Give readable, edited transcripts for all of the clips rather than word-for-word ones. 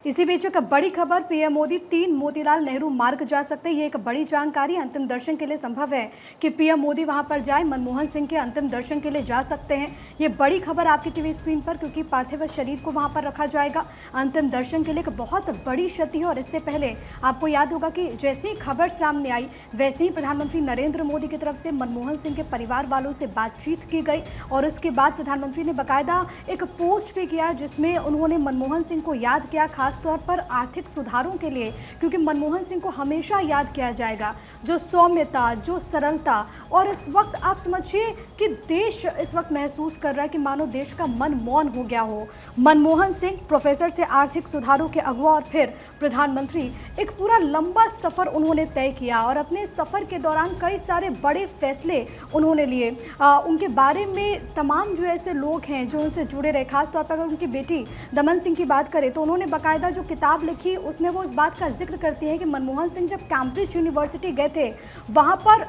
इसी बीच एक बड़ी खबर, पीएम मोदी 3 मोतीलाल नेहरू मार्ग जा सकते हैं। ये एक बड़ी जानकारी। अंतिम दर्शन के लिए संभव है कि पीएम मोदी वहां पर जाए, मनमोहन सिंह के अंतिम दर्शन के लिए जा सकते हैं। ये बड़ी खबर आपकी टीवी स्क्रीन पर, क्योंकि पार्थिव शरीर को वहां पर रखा जाएगा अंतिम दर्शन के लिए। एक बहुत बड़ी क्षति है। और इससे पहले आपको याद होगा कि जैसे ही खबर सामने आई, वैसे ही प्रधानमंत्री नरेंद्र मोदी की तरफ से मनमोहन सिंह के परिवार वालों से बातचीत की गई। और उसके बाद प्रधानमंत्री ने बाकायदा एक पोस्ट भी किया, जिसमें उन्होंने मनमोहन सिंह को याद किया, खासतौर पर आर्थिक सुधारों के लिए, क्योंकि मनमोहन सिंह को हमेशा याद किया जाएगा। जो सौम्यता, जो सरलता, और इस वक्त आप समझिए कि देश इस वक्त महसूस कर रहा है कि मानो देश का मन मौन हो गया हो। मनमोहन सिंह प्रोफेसर से आर्थिक सुधारों के अगुवा और फिर प्रधानमंत्री, एक पूरा लंबा सफर उन्होंने तय किया और अपने सफर के दौरान कई सारे बड़े फैसले उन्होंने लिए। उनके बारे में तमाम जो ऐसे लोग हैं जो उनसे जुड़े रहे, खासतौर पर अगर उनकी बेटी दमन सिंह की बात करें तो उन्होंने बाकायदा जो किताब लिखी उसमें वो इस बात का जिक्र करती हैं कि मनमोहन सिंह जब कैम्ब्रिज यूनिवर्सिटी गए थे, वहाँ पर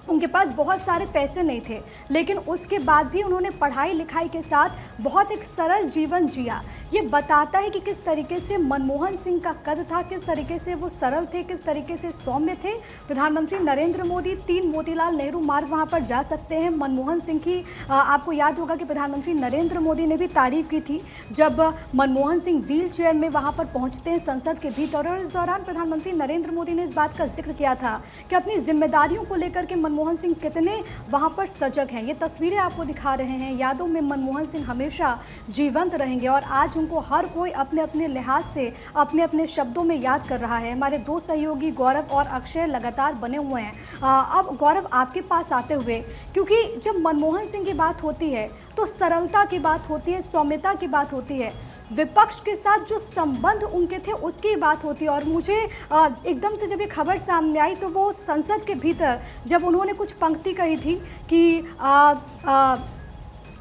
उनके पास बहुत सारे पैसे नहीं थे, लेकिन उसके बाद भी उन्होंने पढ़ाई लिखाई के साथ बहुत एक सरल जीवन जिया। ये बताता है कि किस तरीके से मनमोहन सिंह का कद था, किस तरीके से वो सरल थे, किस तरीके से सौम्य थे। प्रधानमंत्री नरेंद्र मोदी 3 मोतीलाल नेहरू मार्ग वहाँ पर जा सकते हैं। मनमोहन सिंह की आपको याद होगा कि प्रधानमंत्री नरेंद्र मोदी ने भी तारीफ की थी जब मनमोहन सिंह व्हील चेयर में वहाँ पर पहुँचते हैं संसद के भीतर। और इस दौरान प्रधानमंत्री नरेंद्र मोदी ने इस बात का जिक्र किया था कि अपनी जिम्मेदारियों को लेकर के मनमोहन सिंह कितने वहां पर सजग हैं। ये तस्वीरें आपको दिखा रहे हैं। यादों में मनमोहन सिंह हमेशा जीवंत रहेंगे और आज उनको हर कोई अपने अपने लिहाज से, अपने अपने शब्दों में याद कर रहा है। हमारे 2 सहयोगी गौरव और अक्षय लगातार बने हुए हैं। अब गौरव, आपके पास आते हुए, क्योंकि जब मनमोहन सिंह की बात होती है तो सरलता की बात होती है, सौम्यता की बात होती है, विपक्ष के साथ जो संबंध उनके थे उसकी बात होती है। और मुझे एकदम से जब ये खबर सामने आई तो वो संसद के भीतर जब उन्होंने कुछ पंक्ति कही थी कि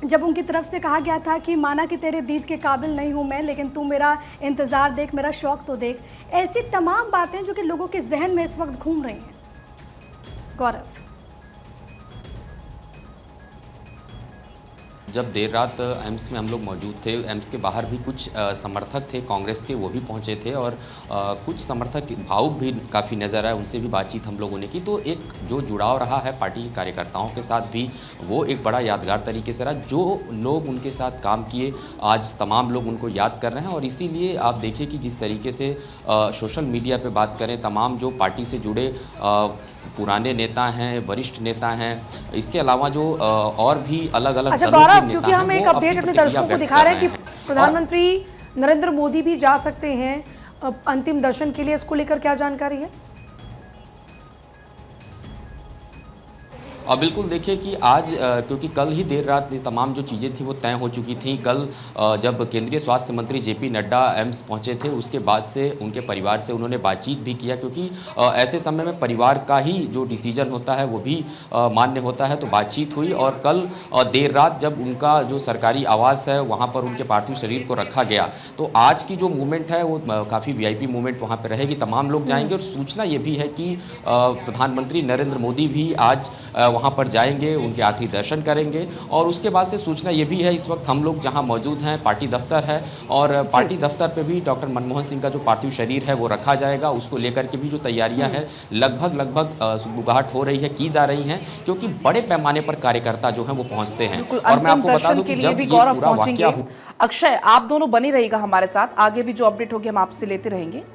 जब उनकी तरफ से कहा गया था कि माना कि तेरे दीद के काबिल नहीं हूँ मैं, लेकिन तू मेरा इंतज़ार देख, मेरा शौक़ तो देख, ऐसी तमाम बातें जो कि लोगों के जहन में इस वक्त घूम रही हैं। गौरव, जब देर रात एम्स में हम लोग मौजूद थे, एम्स के बाहर भी कुछ समर्थक थे कांग्रेस के, वो भी पहुंचे थे और कुछ समर्थक भावुक भी काफ़ी नज़र आए, उनसे भी बातचीत हम लोगों ने की। तो एक जो जुड़ाव रहा है पार्टी के कार्यकर्ताओं के साथ भी, वो एक बड़ा यादगार तरीके से रहा। जो लोग उनके साथ काम किए, आज तमाम लोग उनको याद कर रहे हैं। और इसीलिए आप देखिए कि जिस तरीके से सोशल मीडिया पर बात करें, तमाम जो पार्टी से जुड़े पुराने नेता हैं, वरिष्ठ नेता हैं, इसके अलावा जो और भी अलग अलग क्योंकि हम एक अपडेट अपने दर्शकों को दिखा रहे हैं कि प्रधानमंत्री नरेंद्र मोदी भी जा सकते हैं अंतिम दर्शन के लिए, इसको लेकर क्या जानकारी है? बिल्कुल, देखिए कि आज क्योंकि कल ही देर रात तमाम जो चीज़ें थी वो तय हो चुकी थी। कल जब केंद्रीय स्वास्थ्य मंत्री जेपी नड्डा एम्स पहुंचे थे, उसके बाद से उनके परिवार से उन्होंने बातचीत भी किया, क्योंकि ऐसे समय में परिवार का ही जो डिसीजन होता है वो भी मान्य होता है। तो बातचीत हुई और कल देर रात जब उनका जो सरकारी आवास है वहाँ पर उनके पार्थिव शरीर को रखा गया, तो आज की जो मूवमेंट है वो काफ़ी VIP मूवमेंट वहाँ पर रहेगी। तमाम लोग जाएंगे और सूचना ये भी है कि प्रधानमंत्री नरेंद्र मोदी भी आज वहाँ पर जाएंगे, उनके आखिरी दर्शन करेंगे। और उसके बाद से सूचना ये भी है, इस वक्त हम लोग जहाँ मौजूद हैं पार्टी दफ्तर है, और पार्टी दफ्तर पे भी डॉक्टर मनमोहन सिंह का जो पार्थिव शरीर है वो रखा जाएगा। उसको लेकर के भी जो तैयारियां हैं लगभग सुगबुगाहट हो रही है, की जा रही हैं, क्योंकि बड़े पैमाने पर कार्यकर्ता जो हैं वो पहुंचते हैं। और मैं आपको बता दूं कि जब ये पूरा वाकया, अक्षय, आप दोनों बने रहिएगा हमारे साथ, आगे भी जो अपडेट होगी हम आपसे लेते रहेंगे।